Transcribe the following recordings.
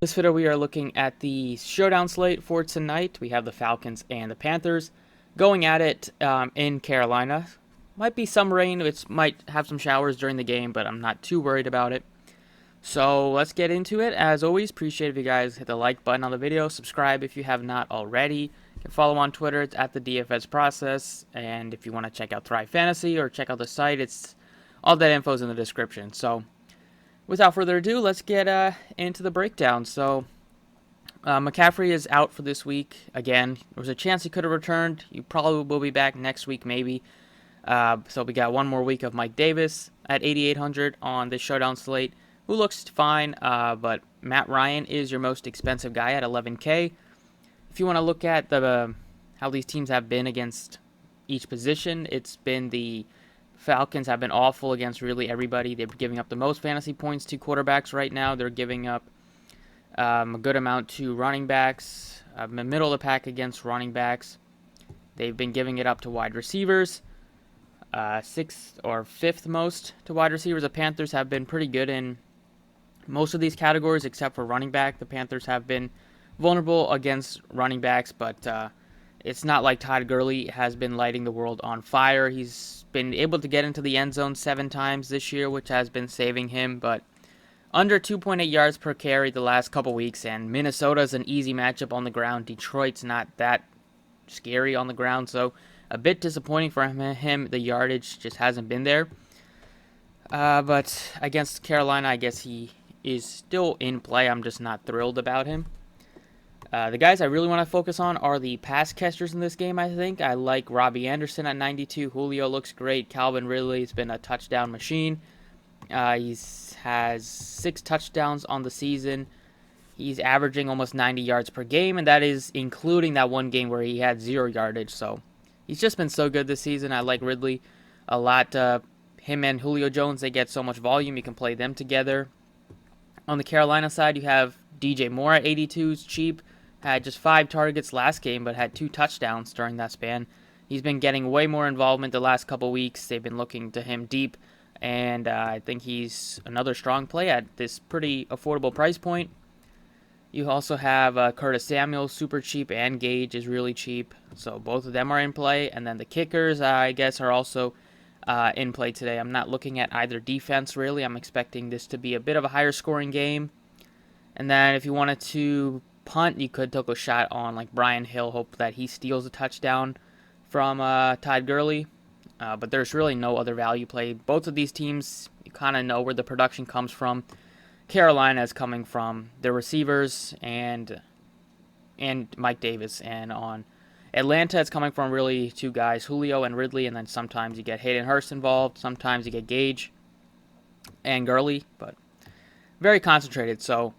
This video we are looking at the showdown slate for tonight. We have the Falcons and the Panthers going at it in Carolina. Might be some rain, it might have some showers during the game, but I'm not too worried about it. So let's get into it. As always, appreciate if you guys hit the like button on the video, subscribe if you have not already. You can follow on Twitter, it's at the DFS Process, and if you want to check out Thrive Fantasy or check out the site, it's all that info is in the description. So without further ado, let's get into the breakdown. So, McCaffrey is out for this week. Again, there was a chance he could have returned. He probably will be back next week, maybe. So we got one more week of Mike Davis at 8,800 on this showdown slate, who looks fine. But Matt Ryan is your most expensive guy at 11K. If you want to look at how these teams have been against each position, it's been the Falcons have been awful against really everybody. They're giving up the most fantasy points to quarterbacks right now. They're giving up a good amount to running backs, middle of the pack against running backs. They've been giving it up to wide receivers, sixth or fifth most to wide receivers. The Panthers have been pretty good in most of these categories except for running back. The Panthers have been vulnerable against running backs, but it's not like Todd Gurley has been lighting the world on fire. He's been able to get into the end zone 7 times this year, which has been saving him, but under 2.8 yards per carry the last couple weeks, and Minnesota's an easy matchup on the ground. Detroit's not that scary on the ground, so a bit disappointing for him. The yardage just hasn't been there. But against Carolina, I guess he is still in play. I'm just not thrilled about him. The guys I really want to focus on are the pass catchers in this game, I think. I like Robbie Anderson at 92. Julio looks great. Calvin Ridley has been a touchdown machine. He has 6 touchdowns on the season. He's averaging almost 90 yards per game, and that is including that one game where he had 0 yardage. So he's just been so good this season. I like Ridley a lot. Him and Julio Jones, they get so much volume. You can play them together. On the Carolina side, you have DJ Moore at 82. It's cheap. Had just 5 targets last game, but had 2 touchdowns during that span. He's been getting way more involvement the last couple weeks. They've been looking to him deep, and I think he's another strong play at this pretty affordable price point. You also have Curtis Samuel, super cheap, and Gage is really cheap. So both of them are in play. And then the kickers, I guess, are also in play today. I'm not looking at either defense, really. I'm expecting this to be a bit of a higher scoring game. And then if you wanted to punt, you could take a shot on like Brian Hill, hope that he steals a touchdown from Todd Gurley. But there's really no other value play. Both of these teams, you kind of know where the production comes from. Carolina is coming from their receivers and Mike Davis, and on Atlanta it's coming from really 2 guys, Julio and Ridley, and then sometimes you get Hayden Hurst involved, sometimes you get Gage and Gurley, but very concentrated. So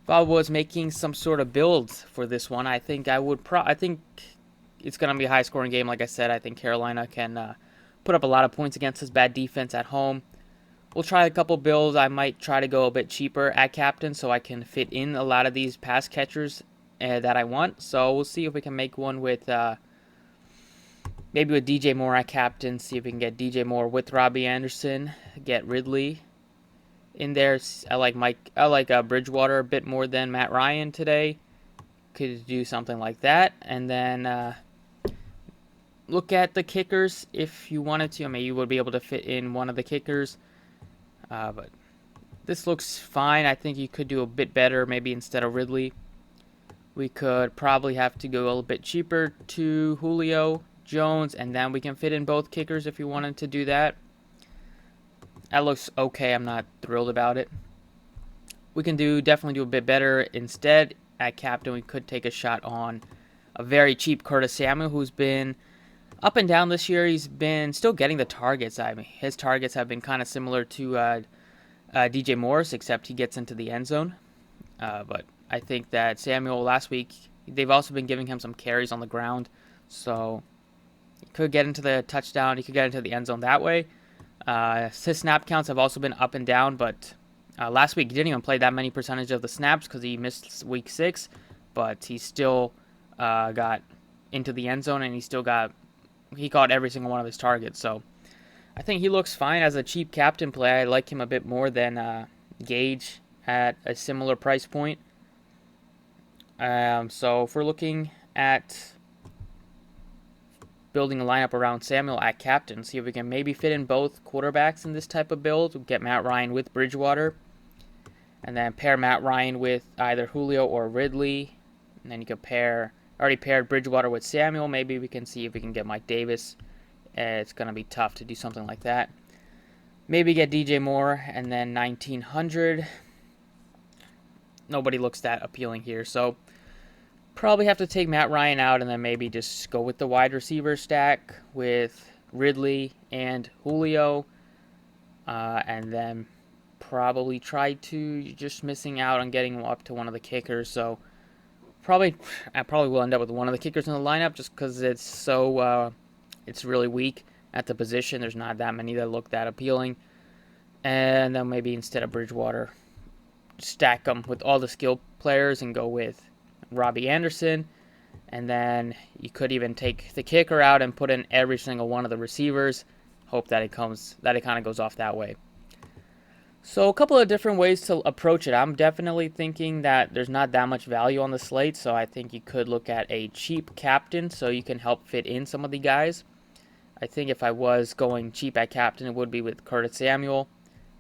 if I was making some sort of build for this one, I think I think it's going to be a high-scoring game. Like I said, I think Carolina can put up a lot of points against this bad defense at home. We'll try a couple builds. I might try to go a bit cheaper at captain so I can fit in a lot of these pass catchers that I want. So we'll see if we can make one with maybe with DJ Moore at captain. See if we can get DJ Moore with Robbie Anderson. Get Ridley in there. I like Bridgewater a bit more than Matt Ryan today. Could do something like that, and then look at the kickers if you wanted to. I mean, you would be able to fit in one of the kickers, but this looks fine. I think you could do a bit better. Maybe instead of Ridley, we could probably have to go a little bit cheaper to Julio Jones, and then we can fit in both kickers if you wanted to do that. That looks okay. I'm not thrilled about it. We can definitely do a bit better. Instead, at captain, we could take a shot on a very cheap Curtis Samuel, who's been up and down this year. He's been still getting the targets. I mean, his targets have been kind of similar to DJ Morris, except he gets into the end zone. But I think that Samuel last week, they've also been giving him some carries on the ground, so he could get into the touchdown. He could get into the end zone that way. His snap counts have also been up and down, but last week he didn't even play that many percentage of the snaps because he missed week 6, but he still got into the end zone, and he caught every single one of his targets. So I think he looks fine as a cheap captain play. I like him a bit more than Gage at a similar price point. So if we're looking at building a lineup around Samuel at captain, see if we can maybe fit in both quarterbacks in this type of build. We'll get Matt Ryan with Bridgewater, and then pair Matt Ryan with either Julio or Ridley. And then you could already paired Bridgewater with Samuel. Maybe we can see if we can get Mike Davis. It's going to be tough to do something like that. Maybe get DJ Moore, and then 1900. Nobody looks that appealing here, so probably have to take Matt Ryan out and then maybe just go with the wide receiver stack with Ridley and Julio, and then probably try to just missing out on getting up to one of the kickers. So I probably will end up with one of the kickers in the lineup just because it's really weak at the position. There's not that many that look that appealing, and then maybe instead of Bridgewater, stack them with all the skill players and go with Robbie Anderson, and then you could even take the kicker out and put in every single one of the receivers. Hope that it kind of goes off that way. So a couple of different ways to approach it. I'm definitely thinking that there's not that much value on the slate, so I think you could look at a cheap captain so you can help fit in some of the guys. I think if I was going cheap at captain, it would be with Curtis Samuel.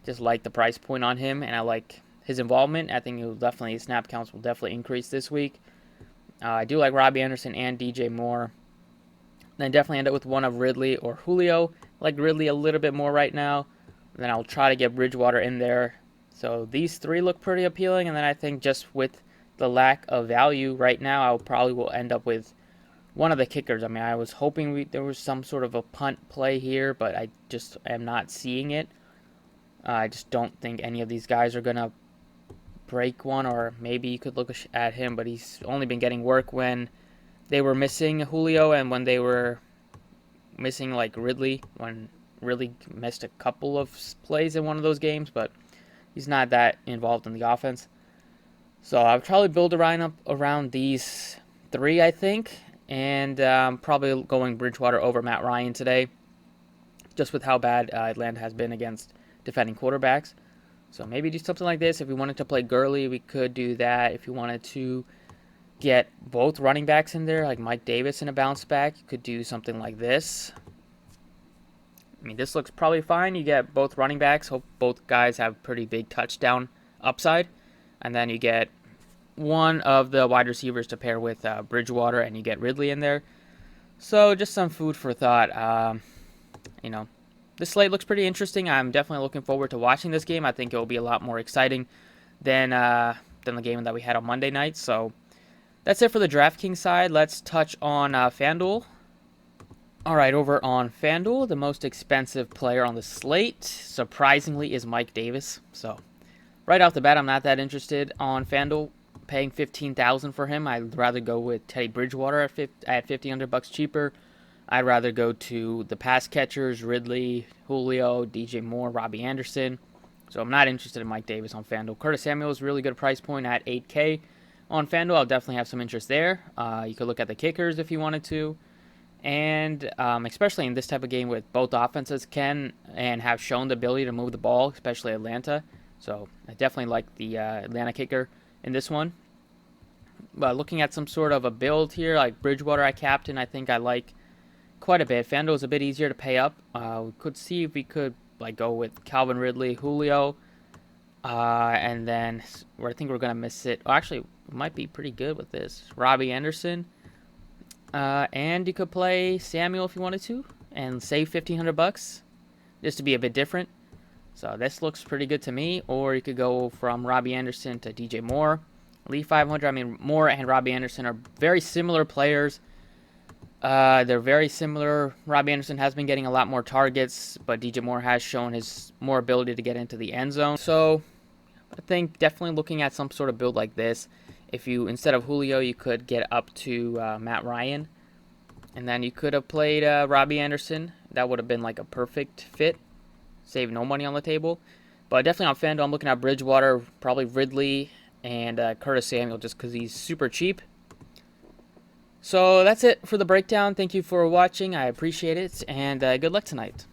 Just like the price point on him, and I like his involvement. I think his snap counts will definitely increase this week. I do like Robbie Anderson and DJ Moore. Then definitely end up with one of Ridley or Julio. I like Ridley a little bit more right now. Then I'll try to get Bridgewater in there. So these three look pretty appealing, and then I think just with the lack of value right now, I probably will end up with one of the kickers. I mean, I was hoping there was some sort of a punt play here, but I just am not seeing it. I just don't think any of these guys are going to break one, or maybe you could look at him, but he's only been getting work when they were missing Julio and when they were missing like Ridley, when Ridley missed a couple of plays in one of those games, but he's not that involved in the offense. So I'll probably build a lineup around these three, I think, and probably going Bridgewater over Matt Ryan today, just with how bad Atlanta has been against defending quarterbacks. So maybe do something like this. If we wanted to play Gurley, we could do that. If you wanted to get both running backs in there, like Mike Davis in a bounce back, you could do something like this. I mean, this looks probably fine. You get both running backs. Hope both guys have pretty big touchdown upside. And then you get one of the wide receivers to pair with Bridgewater, and you get Ridley in there. So just some food for thought. This slate looks pretty interesting. I'm definitely looking forward to watching this game. I think it will be a lot more exciting than the game that we had on Monday night. So that's it for the Draftkings side. Let's touch on Fanduel. All right, over on Fanduel, the most expensive player on the slate, surprisingly, is Mike Davis. So right off the bat, I'm not that interested on Fanduel paying $15,000 for him. I'd rather go with Teddy Bridgewater at $1,500 cheaper. I'd rather go to the pass catchers, Ridley, Julio, DJ Moore, Robbie Anderson. So I'm not interested in Mike Davis on FanDuel. Curtis Samuel is a really good price point at $8K on FanDuel. I'll definitely have some interest there. You could look at the kickers if you wanted to. And especially in this type of game with both offenses can and have shown the ability to move the ball, especially Atlanta. So I definitely like the Atlanta kicker in this one. But looking at some sort of a build here, like Bridgewater at captain, I think I like quite a bit. FanDuel is a bit easier to pay up. We could see if we could go with Calvin Ridley, Julio, and then I think we're gonna miss it. Well, actually, it might be pretty good with this. Robbie Anderson, and you could play Samuel if you wanted to, and save $1,500 just to be a bit different. So this looks pretty good to me. Or you could go from Robbie Anderson to DJ Moore, leave $500. I mean, Moore and Robbie Anderson are very similar players. They're very similar. Robbie Anderson has been getting a lot more targets, but DJ Moore has shown his more ability to get into the end zone. So I think definitely looking at some sort of build like this, if you, instead of Julio, you could get up to Matt Ryan, and then you could have played Robbie Anderson. That would have been like a perfect fit. Save no money on the table. But definitely on FanDuel, I'm looking at Bridgewater, probably Ridley, and Curtis Samuel just because he's super cheap. So that's it for the breakdown. Thank you for watching. I appreciate it, and good luck tonight.